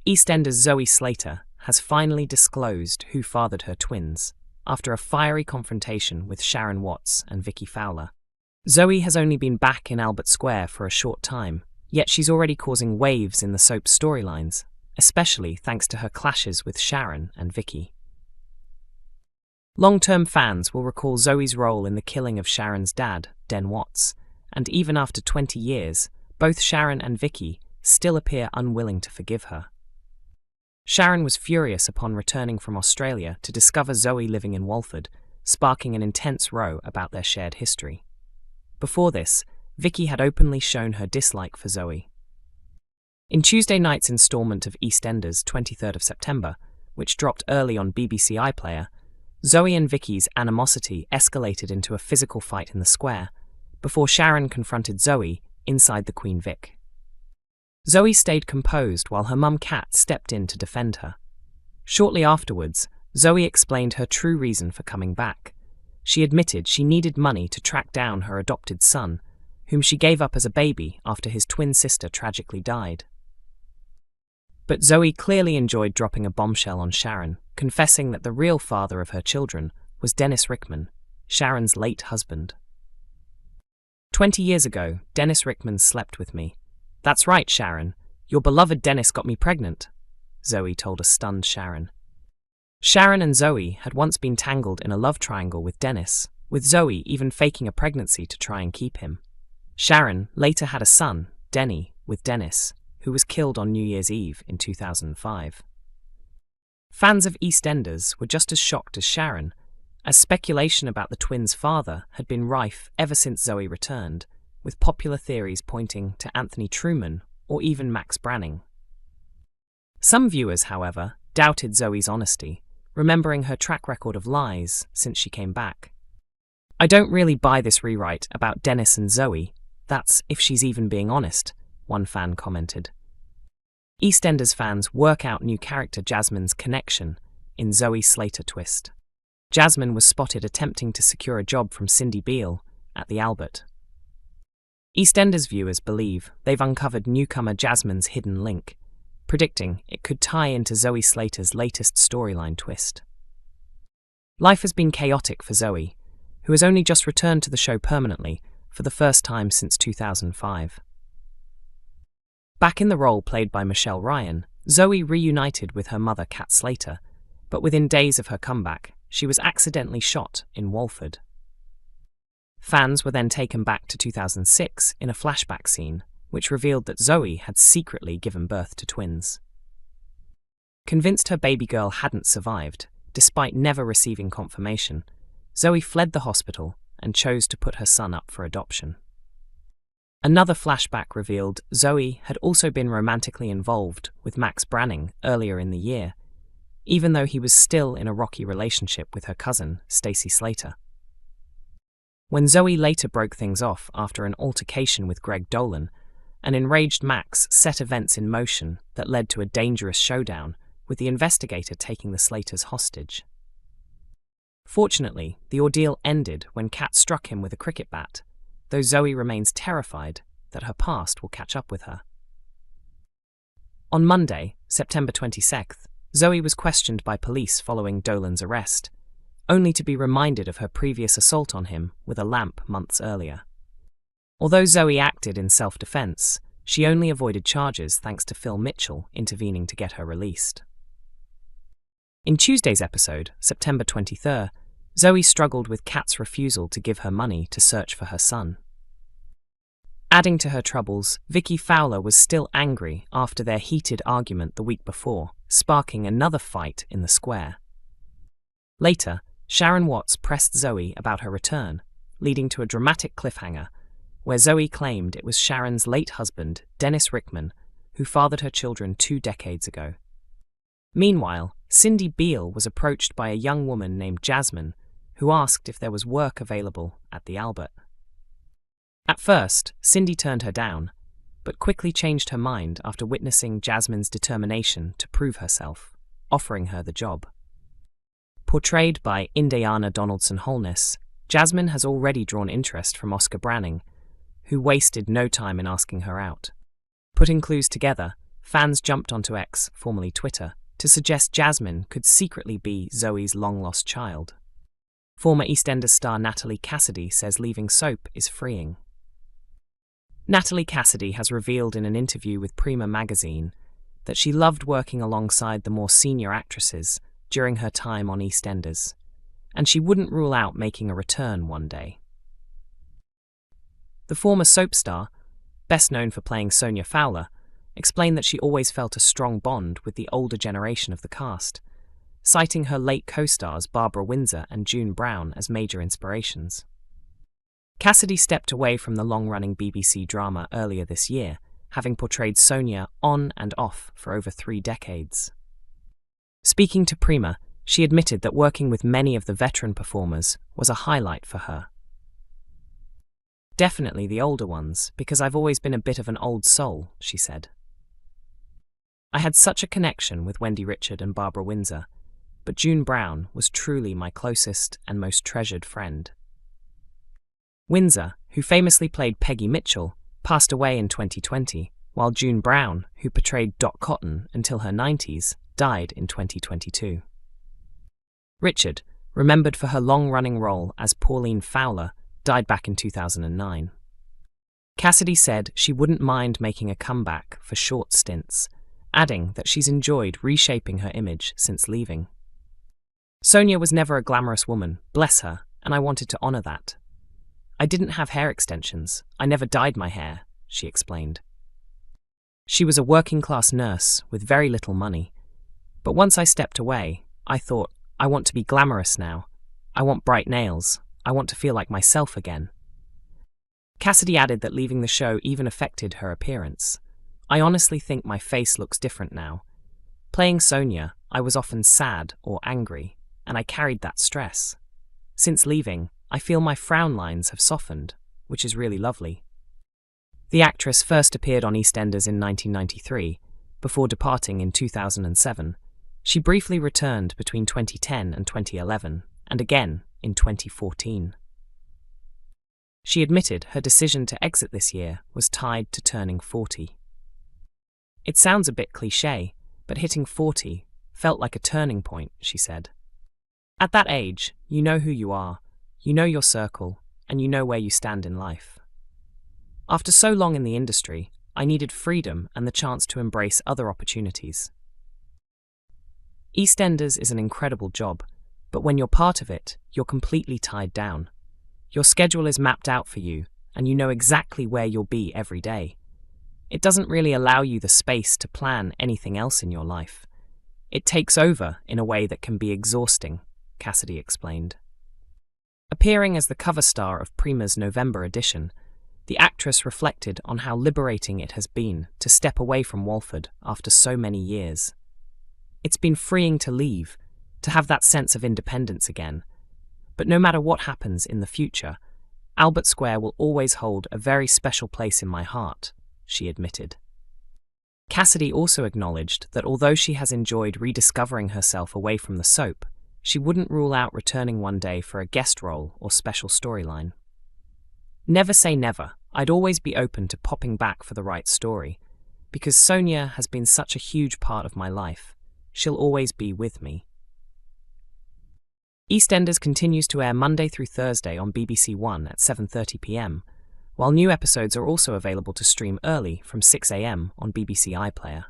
EastEnders Zoe Slater has finally disclosed who fathered her twins after a fiery confrontation with Sharon Watts and Vicki Fowler. Zoe has only been back in Albert Square for a short time, yet she's already causing waves in the soap's storylines, especially thanks to her clashes with Sharon and Vicki. Long-term fans will recall Zoe's role in the killing of Sharon's dad, Den Watts, and even after 20 years, both Sharon and Vicki still appear unwilling to forgive her. Sharon was furious upon returning from Australia to discover Zoe living in Walford, sparking an intense row about their shared history. Before this, Vicki had openly shown her dislike for Zoe. In Tuesday night's instalment of EastEnders, 23rd of September, which dropped early on BBC iPlayer, Zoe and Vicki's animosity escalated into a physical fight in the square, before Sharon confronted Zoe inside the Queen Vic. Zoe stayed composed while her mum Kat stepped in to defend her. Shortly afterwards, Zoe explained her true reason for coming back. She admitted she needed money to track down her adopted son, whom she gave up as a baby after his twin sister tragically died. But Zoe clearly enjoyed dropping a bombshell on Sharon, confessing that the real father of her children was Dennis Rickman, Sharon's late husband. 20 years ago, Dennis Rickman slept with me. That's right, Sharon. Your beloved Dennis got me pregnant, Zoe told a stunned Sharon. Sharon and Zoe had once been tangled in a love triangle with Dennis, with Zoe even faking a pregnancy to try and keep him. Sharon later had a son, Denny, with Dennis, who was killed on New Year's Eve in 2005. Fans of EastEnders were just as shocked as Sharon, as speculation about the twins' father had been rife ever since Zoe returned, with popular theories pointing to Anthony Truman or even Max Branning. Some viewers, however, doubted Zoe's honesty, remembering her track record of lies since she came back. "I don't really buy this rewrite about Dennis and Zoe, that's if she's even being honest," one fan commented. EastEnders fans work out new character Jasmine's connection in Zoe Slater twist. Jasmine was spotted attempting to secure a job from Cindy Beale at the Albert. EastEnders viewers believe they've uncovered newcomer Jasmine's hidden link, predicting it could tie into Zoe Slater's latest storyline twist. Life has been chaotic for Zoe, who has only just returned to the show permanently for the first time since 2005. Back in the role played by Michelle Ryan, Zoe reunited with her mother Kat Slater, but within days of her comeback, she was accidentally shot in Walford. Fans were then taken back to 2006 in a flashback scene, which revealed that Zoe had secretly given birth to twins. Convinced her baby girl hadn't survived, despite never receiving confirmation, Zoe fled the hospital and chose to put her son up for adoption. Another flashback revealed Zoe had also been romantically involved with Max Branning earlier in the year, even though he was still in a rocky relationship with her cousin, Stacey Slater. When Zoe later broke things off after an altercation with Greg Dolan, an enraged Max set events in motion that led to a dangerous showdown, with the investigator taking the Slaters hostage. Fortunately, the ordeal ended when Kat struck him with a cricket bat, though Zoe remains terrified that her past will catch up with her. On Monday, September 26th, Zoe was questioned by police following Dolan's arrest, only to be reminded of her previous assault on him with a lamp months earlier. Although Zoe acted in self-defense, she only avoided charges thanks to Phil Mitchell intervening to get her released. In Tuesday's episode, September 23rd, Zoe struggled with Kat's refusal to give her money to search for her son. Adding to her troubles, Vicki Fowler was still angry after their heated argument the week before, sparking another fight in the square. Later, Sharon Watts pressed Zoe about her return, leading to a dramatic cliffhanger, where Zoe claimed it was Sharon's late husband, Dennis Rickman, who fathered her children 2 decades ago. Meanwhile, Cindy Beale was approached by a young woman named Jasmine, who asked if there was work available at the Albert. At first, Cindy turned her down, but quickly changed her mind after witnessing Jasmine's determination to prove herself, offering her the job. Portrayed by Indiana Donaldson Holness, Jasmine has already drawn interest from Branning, who wasted no time in asking her out. Putting clues together, fans jumped onto X, formerly Twitter, to suggest Jasmine could secretly be Zoe's long-lost child. Former EastEnders star Natalie Cassidy says leaving soap is freeing. Natalie Cassidy has revealed in an interview with Prima magazine that she loved working alongside the more senior actresses during her time on EastEnders, and she wouldn't rule out making a return one day. The former soap star, best known for playing Sonia Fowler, explained that she always felt a strong bond with the older generation of the cast, citing her late co-stars Barbara Windsor and June Brown as major inspirations. Cassidy stepped away from the long-running BBC drama earlier this year, having portrayed Sonia on and off for over 3 decades. Speaking to Prima, she admitted that working with many of the veteran performers was a highlight for her. "Definitely the older ones, because I've always been a bit of an old soul," she said. "I had such a connection with Wendy Richard and Barbara Windsor, but June Brown was truly my closest and most treasured friend." Windsor, who famously played Peggy Mitchell, passed away in 2020, while June Brown, who portrayed Dot Cotton until her 90s, died in 2022. Richard, remembered for her long-running role as Pauline Fowler, died back in 2009. Cassidy said she wouldn't mind making a comeback for short stints, adding that she's enjoyed reshaping her image since leaving. "Sonia was never a glamorous woman, bless her, and I wanted to honor that. I didn't have hair extensions, I never dyed my hair," she explained. She was a working-class nurse with very little money, but once I stepped away, I thought, I want to be glamorous now. I want bright nails. I want to feel like myself again. Cassidy added that leaving the show even affected her appearance. "I honestly think my face looks different now. Playing Sonia, I was often sad or angry, and I carried that stress. Since leaving, I feel my frown lines have softened, which is really lovely." The actress first appeared on EastEnders in 1993, before departing in 2007. She briefly returned between 2010 and 2011, and again in 2014. She admitted her decision to exit this year was tied to turning 40. "It sounds a bit cliché, but hitting 40 felt like a turning point," she said. "At that age, you know who you are, you know your circle, and you know where you stand in life. After so long in the industry, I needed freedom and the chance to embrace other opportunities. EastEnders is an incredible job, but when you're part of it, you're completely tied down. Your schedule is mapped out for you, and you know exactly where you'll be every day. It doesn't really allow you the space to plan anything else in your life. It takes over in a way that can be exhausting," Cassidy explained. Appearing as the cover star of Prima's November edition, the actress reflected on how liberating it has been to step away from Walford after so many years. "It's been freeing to leave, to have that sense of independence again. But no matter what happens in the future, Albert Square will always hold a very special place in my heart," she admitted. Cassidy also acknowledged that although she has enjoyed rediscovering herself away from the soap, she wouldn't rule out returning one day for a guest role or special storyline. "Never say never. I'd always be open to popping back for the right story, because Sonia has been such a huge part of my life. She'll always be with me." EastEnders continues to air Monday through Thursday on BBC One at 7:30 p.m, while new episodes are also available to stream early from 6 a.m. on BBC iPlayer.